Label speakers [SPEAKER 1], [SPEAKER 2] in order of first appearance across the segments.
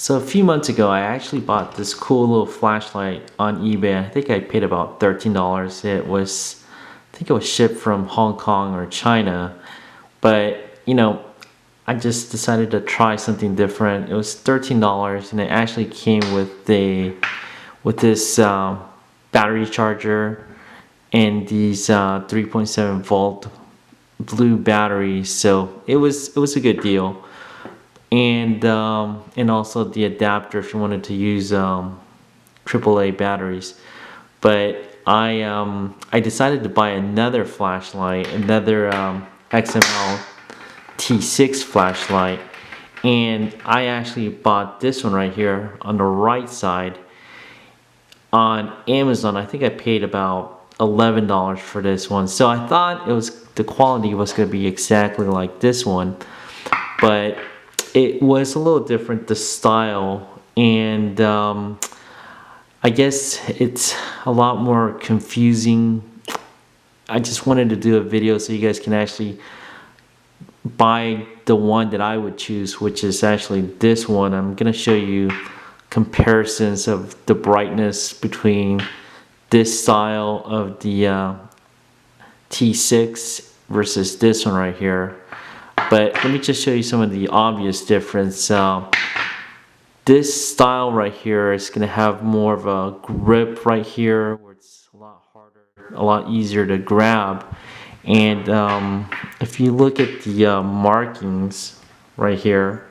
[SPEAKER 1] So a few months ago, I actually bought this cool little flashlight on eBay. I think I paid about $13. I think it was shipped from Hong Kong or China. But, I just decided to try something different. It was $13 and it actually came with this battery charger and these 3.7 volt blue batteries. So it was a good deal. And also the adapter if you wanted to use AAA batteries. But I decided to buy another flashlight, another XML-T6 flashlight, and I actually bought this one right here on the right side on Amazon. I think I paid about $11 for this one. So I thought the quality was going to be exactly like this one, but it was a little different, the style, and I guess it's a lot more confusing. I just wanted to do a video so you guys can actually buy the one that I would choose, which is actually this one. I'm going to show you comparisons of the brightness between this style of the T6 versus this one right here. But let me just show you some of the obvious difference. This style right here is going to have more of a grip right here, where it's a lot harder, a lot easier to grab. And if you look at the markings right here,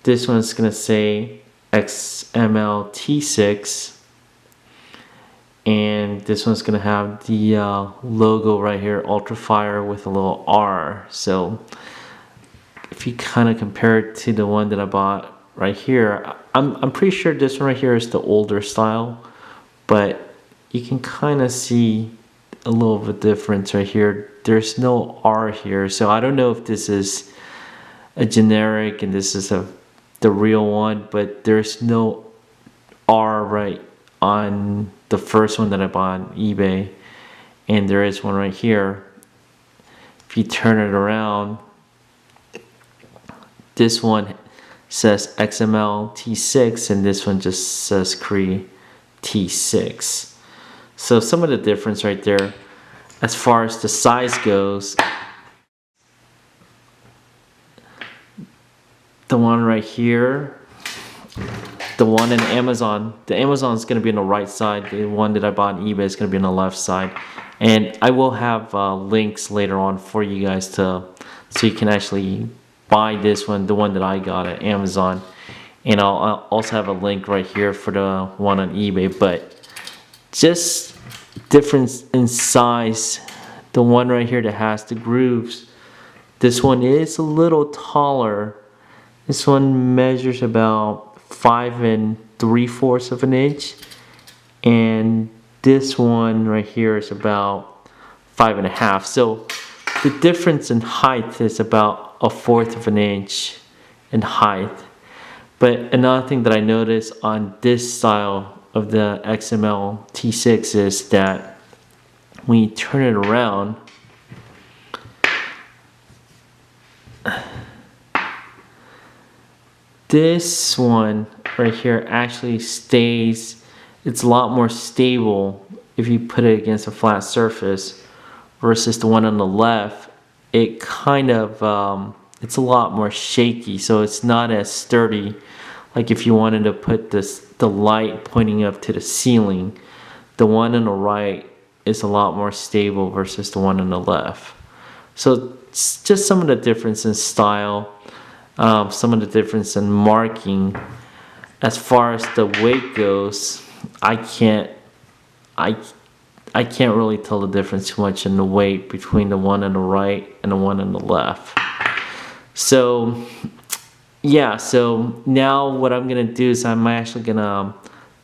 [SPEAKER 1] this one's going to say XML-T6, and this one's going to have the logo right here, UltraFire, with a little R. So if you kind of compare it to the one that I bought right here, I'm pretty sure this one right here is the older style, but you can kind of see a little bit of difference right here. There's no R here, so I don't know if this is a generic and this is the real one, but there's no R right on the first one that I bought on eBay, and there is one right here. If you turn it around, this one says XML-T6 and this one just says Cree T6. So some of the difference right there as far as the size goes. The one right here, the one in Amazon, the Amazon is going to be on the right side. The one that I bought on eBay is going to be on the left side. And I will have links later on for you guys so you can actually buy this one, the one that I got at Amazon. And I'll also have a link right here for the one on eBay. But just difference in size. The one right here that has the grooves, this one is a little taller. This one measures about 5 3/4 of an inch, and this one right here is about 5 1/2. So the difference in height is about 1/4 of an inch in height. But another thing that I noticed on this style of the XML-T6 is that when you turn it around, this one right here actually stays, it's a lot more stable if you put it against a flat surface, versus the one on the left, it kind of, it's a lot more shaky, so it's not as sturdy. Like if you wanted to put the light pointing up to the ceiling, the one on the right is a lot more stable versus the one on the left. So it's just some of the difference in style, some of the difference in marking. As far as the weight goes, I can't really tell the difference too much in the weight between the one on the right and the one on the left. So yeah, so now what I'm gonna do is I'm actually gonna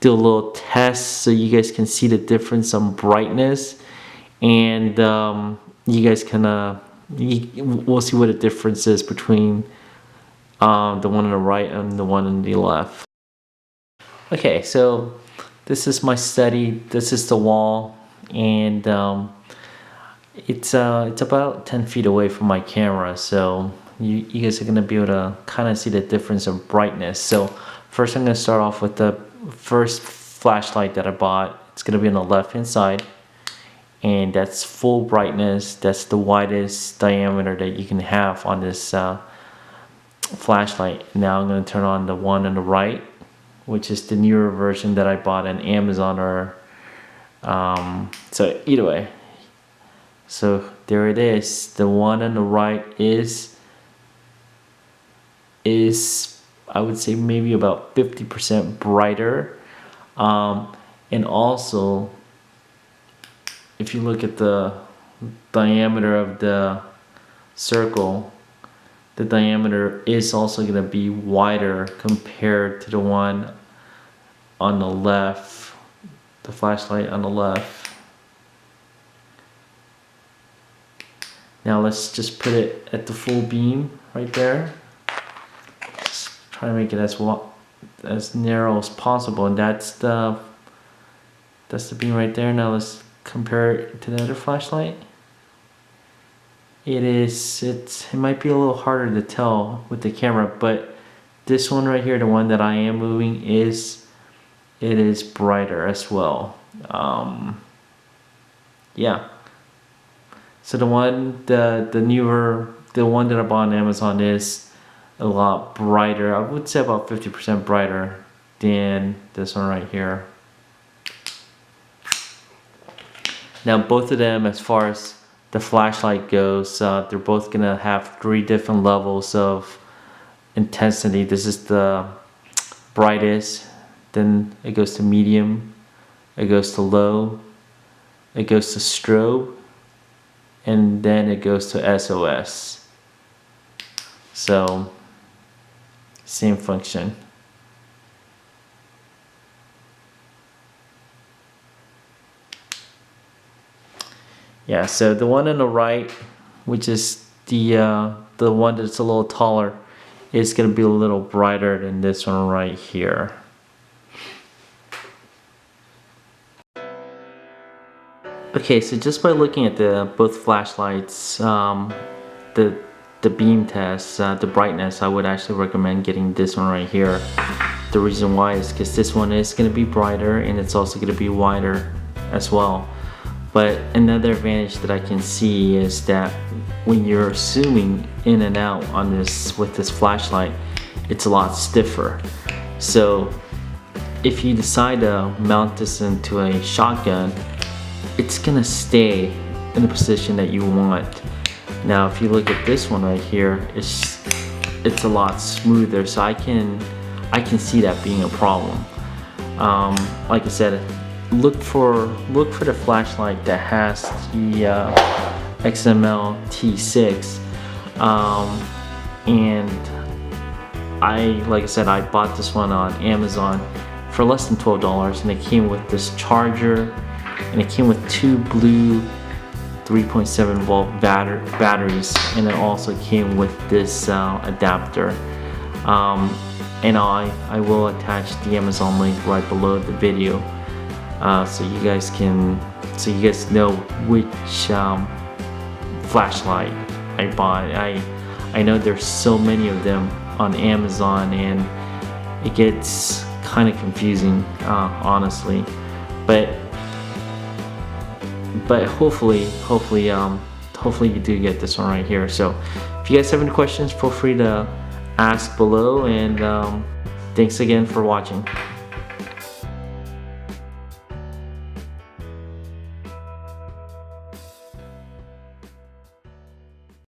[SPEAKER 1] do a little test so you guys can see the difference on brightness, and you guys can we'll see what the difference is between the one on the right and the one on the left. Okay, so this is my study. This is the wall, and it's about 10 feet away from my camera, so you guys are gonna be able to kind of see the difference of brightness. So First I'm going to start off with the first flashlight that I bought. It's going to be on the left hand side, and that's full brightness. That's the widest diameter that you can have on this flashlight. Now I'm going to turn on the one on the right, which is the newer version that I bought on Amazon, or so either way. So there it is. The one on the right is I would say maybe about 50% brighter, and also if you look at the diameter of the circle, the diameter is also going to be wider compared to the one on the left, the flashlight on the left. Now let's just put it at the full beam right there. Just try to make it as narrow as possible, and that's the beam right there. Now let's compare it to the other flashlight. It might be a little harder to tell with the camera, but this one right here, the one that I am moving, it is brighter as well. Yeah. So the one that I bought on Amazon is a lot brighter. I would say about 50% brighter than this one right here. Now both of them, as far as the flashlight goes, they're both gonna have 3 different levels of intensity. This is the brightest, then it goes to medium, it goes to low, it goes to strobe, and then it goes to SOS. So same function. Yeah, so the one on the right, which is the one that's a little taller, is going to be a little brighter than this one right here. Okay, so just by looking at both flashlights, the beam test, the brightness, I would actually recommend getting this one right here. The reason why is because this one is going to be brighter, and it's also going to be wider as well. But another advantage that I can see is that when you're zooming in and out on with this flashlight, it's a lot stiffer. So if you decide to mount this into a shotgun, it's gonna stay in the position that you want. Now if you look at this one right here, it's a lot smoother, so I can see that being a problem. Like I said, look for the flashlight that has the XML-T6, and like I said, I bought this one on Amazon for less than $12, and it came with this charger, and it came with 2 blue 3.7 volt batteries, and it also came with this adapter. And I will attach the Amazon link right below the video, so you guys know which flashlight I bought. I know there's so many of them on Amazon, and it gets kind of confusing, honestly. But hopefully you do get this one right here. So if you guys have any questions, feel free to ask below, and thanks again for watching.